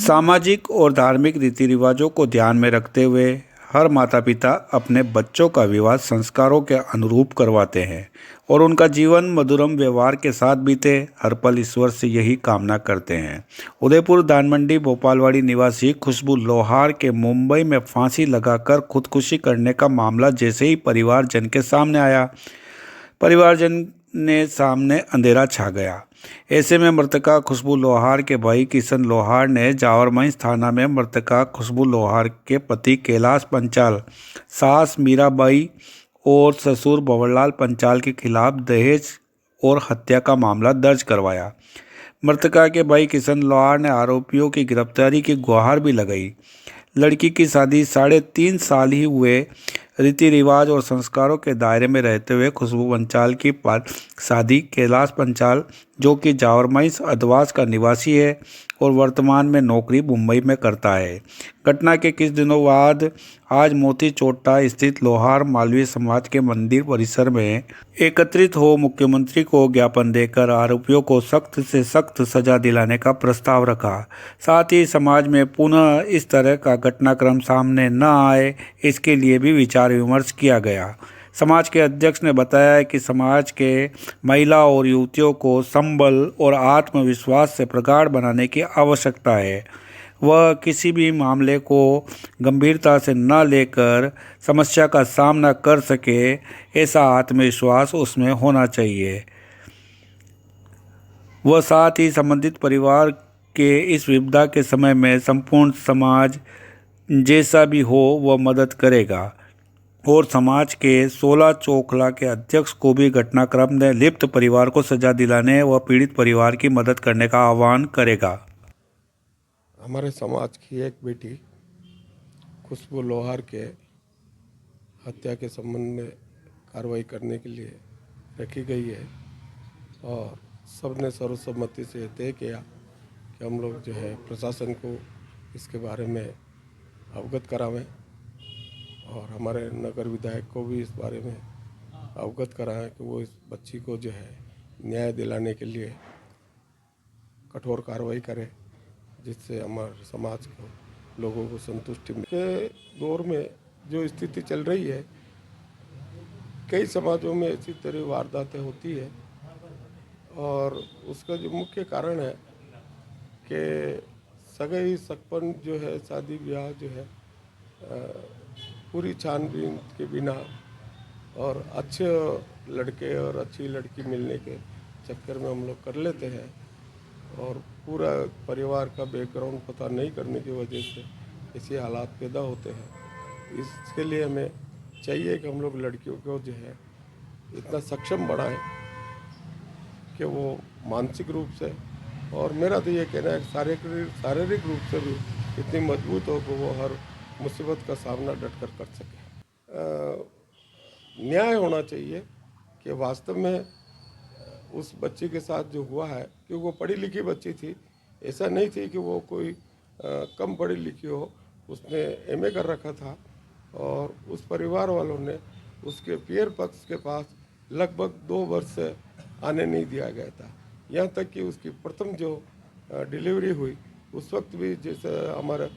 सामाजिक और धार्मिक रीति रिवाजों को ध्यान में रखते हुए हर माता पिता अपने बच्चों का विवाह संस्कारों के अनुरूप करवाते हैं और उनका जीवन मधुरम व्यवहार के साथ बीते। हर पल ईश्वर से यही कामना करते हैं। उदयपुर धानमंडी भोपालवाड़ी निवासी खुशबू लोहार के मुंबई में फांसी लगाकर खुदकुशी करने का मामला जैसे ही परिवारजन के सामने आया, परिवारजन ने सामने अंधेरा छा गया। ऐसे में मृतका खुशबू लोहार के भाई किशन लोहार ने जावरमंज थाना में मृतका खुशबू लोहार के पति कैलाश पंचाल, सास मीराबाई और ससुर भंवरलाल पंचाल के खिलाफ दहेज और हत्या का मामला दर्ज करवाया। मृतका के भाई किशन लोहार ने आरोपियों की गिरफ्तारी की गुहार भी लगाई। लड़की की शादी 3.5 साल ही हुए। रीति रिवाज और संस्कारों के दायरे में रहते हुए खुशबू पंचाल की शादी कैलाश पंचाल, जो कि जावरमंज अधवास का निवासी है और वर्तमान में नौकरी मुंबई में करता है। घटना के कुछ दिनों बाद आज मोती चोट्टा स्थित लोहार मालवीय समाज के मंदिर परिसर में एकत्रित हो मुख्यमंत्री को ज्ञापन देकर आरोपियों को सख्त से सख्त सजा दिलाने का प्रस्ताव रखा। साथ ही समाज में पुनः इस तरह का घटनाक्रम सामने न आए, इसके लिए भी विचार विमर्श किया गया। समाज के अध्यक्ष ने बताया कि समाज के महिला और युवतियों को संबल और आत्मविश्वास से प्रगाढ़ बनाने की आवश्यकता है। वह किसी भी मामले को गंभीरता से न लेकर समस्या का सामना कर सके, ऐसा आत्मविश्वास उसमें होना चाहिए। वह साथ ही संबंधित परिवार के इस विपदा के समय में संपूर्ण समाज जैसा भी हो वह मदद करेगा और समाज के 16 चोखला के अध्यक्ष को भी घटनाक्रम में लिप्त परिवार को सजा दिलाने व पीड़ित परिवार की मदद करने का आह्वान करेगा। हमारे समाज की एक बेटी खुशबू लोहार के हत्या के संबंध में कार्रवाई करने के लिए रखी गई है और सबने सर्वसम्मति से तय किया कि हम लोग जो है प्रशासन को इसके बारे में अवगत करावें और हमारे नगर विधायक को भी इस बारे में अवगत कराएं कि वो इस बच्ची को जो है न्याय दिलाने के लिए कठोर कार्रवाई करे, जिससे हमारे समाज को लोगों को संतुष्टि मिले। के दौर में जो स्थिति चल रही है, कई समाजों में इसी तरह वारदातें होती है और उसका जो मुख्य कारण है कि सगाई सगपन जो है, शादी ब्याह जो है पूरी छानबीन के बिना और अच्छे लड़के और अच्छी लड़की मिलने के चक्कर में हम लोग कर लेते हैं और पूरा परिवार का बैकग्राउंड पता नहीं करने की वजह से ऐसे हालात पैदा होते हैं। इसके लिए हमें चाहिए कि हम लोग लड़कियों को जो है इतना सक्षम बनाएं कि वो मानसिक रूप से और मेरा तो ये कहना है शारीरिक रूप से भी इतनी मजबूत हो कि वो हर मुसीबत का सामना डटकर कर सके। न्याय होना चाहिए कि वास्तव में उस बच्ची के साथ जो हुआ है, कि वो पढ़ी लिखी बच्ची थी, ऐसा नहीं थी कि वो कोई कम पढ़ी लिखी हो। उसने एमए कर रखा था और उस परिवार वालों ने उसके पियर पक्ष के पास लगभग 2 वर्ष से आने नहीं दिया गया था। यहाँ तक कि उसकी प्रथम जो डिलीवरी हुई उस वक्त भी, जैसे हमारे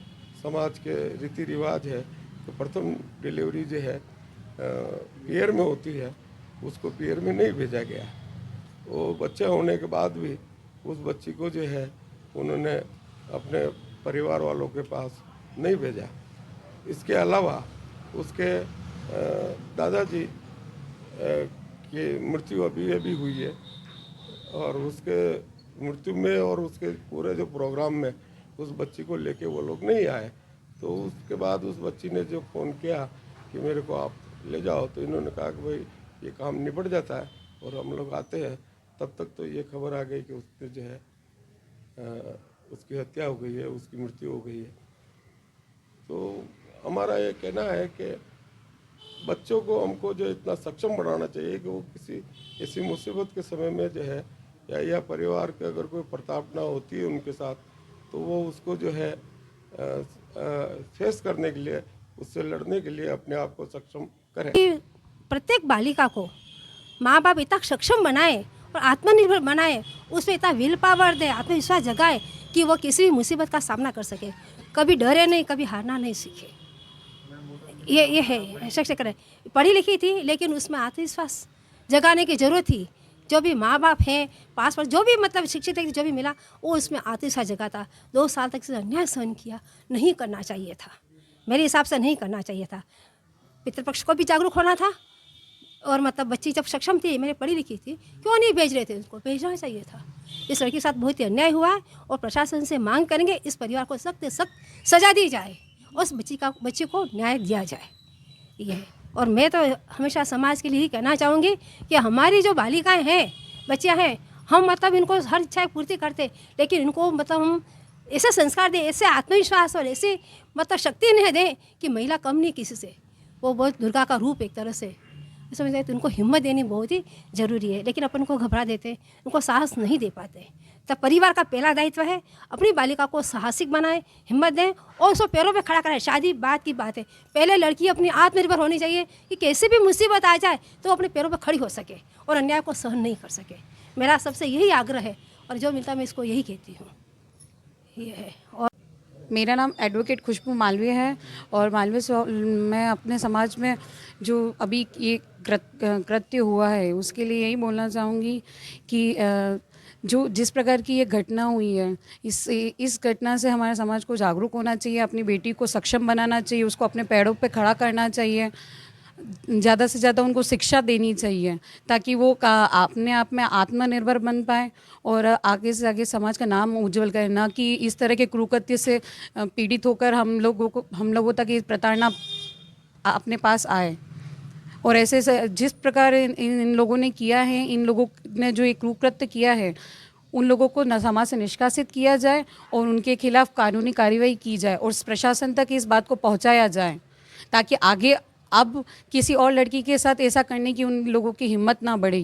समाज के रीति रिवाज है, तो प्रथम डिलीवरी जो है पियर में होती है, उसको पियर में नहीं भेजा गया। वो बच्चे होने के बाद भी उस बच्ची को जो है उन्होंने अपने परिवार वालों के पास नहीं भेजा। इसके अलावा उसके दादाजी की मृत्यु अभी हुई है और उसके मृत्यु में और उसके पूरे जो प्रोग्राम में उस बच्ची को लेके वो लोग नहीं आए। तो उसके बाद उस बच्ची ने जो फ़ोन किया कि मेरे को आप ले जाओ, तो इन्होंने कहा कि भाई ये काम निपट जाता है और हम लोग आते हैं। तब तक तो ये खबर आ गई कि उसने जो है उसकी हत्या हो गई है, उसकी मृत्यु हो गई है। तो हमारा ये कहना है कि बच्चों को हमको जो इतना सक्षम बनाना चाहिए कि वो किसी ऐसी मुसीबत के समय में जो है या परिवार के अगर कोई प्रताड़ना होती है उनके साथ, तो वो उसको जो है फेस करने के लिए, उससे लड़ने के लिए अपने आप को सक्षम करें। प्रत्येक बालिका को माँ बाप इतना सक्षम बनाए और आत्मनिर्भर बनाए, उसमें इतना विल पावर दे, आत्मविश्वास जगाए कि वो किसी भी मुसीबत का सामना कर सके, कभी डरे नहीं, कभी हारना नहीं सीखे। ये है शिक्षक है। पढ़ी लिखी थी लेकिन उसमें आत्मविश्वास जगाने की ज़रूरत थी। जो भी माँ बाप हैं, पास पर जो भी मतलब शिक्षित है, जो भी मिला वो उसमें आत्मविश्वास जगाता। 2 साल तक से अन्याय सहन किया, नहीं करना चाहिए था, मेरे हिसाब से नहीं करना चाहिए था। पितृपक्ष को भी जागरूक होना था और मतलब बच्ची जब सक्षम थी, मैंने पढ़ी लिखी थी, क्यों नहीं भेज रहे थे, उसको भेजना चाहिए था। इस लड़की के साथ बहुत ही अन्याय हुआ है और प्रशासन से मांग करेंगे इस परिवार को सख्त से सख्त सजा दी जाए और उस बच्ची को न्याय दिया जाए। ये है। और मैं तो हमेशा समाज के लिए ही कहना चाहूँगी कि हमारी जो बालिकाएं हैं, बच्चियाँ हैं, हम मतलब इनको हर इच्छा पूर्ति करते, लेकिन इनको मतलब हम ऐसे संस्कार दें, ऐसे आत्मविश्वास और ऐसी मतलब शक्ति नहीं दें कि महिला कम नहीं किसी से। वो बहुत दुर्गा का रूप एक तरह से समझते हैं, तो उनको हिम्मत देनी बहुत ही ज़रूरी है। लेकिन अपन को घबरा देते, उनको साहस नहीं दे पाते। तब परिवार का पहला दायित्व है अपनी बालिका को साहसिक बनाए, हिम्मत दें और उसको पैरों पे खड़ा कराए। शादी बात की बात है, पहले लड़की अपनी आत्मनिर्भर होनी चाहिए कि कैसे भी मुसीबत आ जाए तो अपने पैरों पे खड़ी हो सके और अन्याय को सहन नहीं कर सके। मेरा सबसे यही आग्रह है और जो मिलता मैं इसको यही कहती हूँ। ये है। और मेरा नाम एडवोकेट खुशबू मालवीय है और मालवीय से मैं अपने समाज में जो अभी ये कृत्य हुआ है उसके लिए यही बोलना चाहूँगी कि जो जिस प्रकार की ये घटना हुई है, इस घटना से हमारे समाज को जागरूक होना चाहिए, अपनी बेटी को सक्षम बनाना चाहिए, उसको अपने पैरों पे खड़ा करना चाहिए, ज़्यादा से ज़्यादा उनको शिक्षा देनी चाहिए ताकि वो अपने आप में आत्मनिर्भर बन पाए और आगे से आगे समाज का नाम उज्जवल करें। ना कि इस तरह के क्रूरकृत्य से पीड़ित होकर हम लोगों तक ये प्रताड़ना अपने पास आए। और ऐसे जिस प्रकार इन लोगों ने किया है, इन लोगों ने जो ये क्रूरकृत्य किया है, उन लोगों को समाज से निष्कासित किया जाए और उनके खिलाफ कानूनी कार्रवाई की जाए और प्रशासन तक इस बात को पहुंचाया जाए ताकि आगे अब किसी और लड़की के साथ ऐसा करने की उन लोगों की हिम्मत ना बढ़े।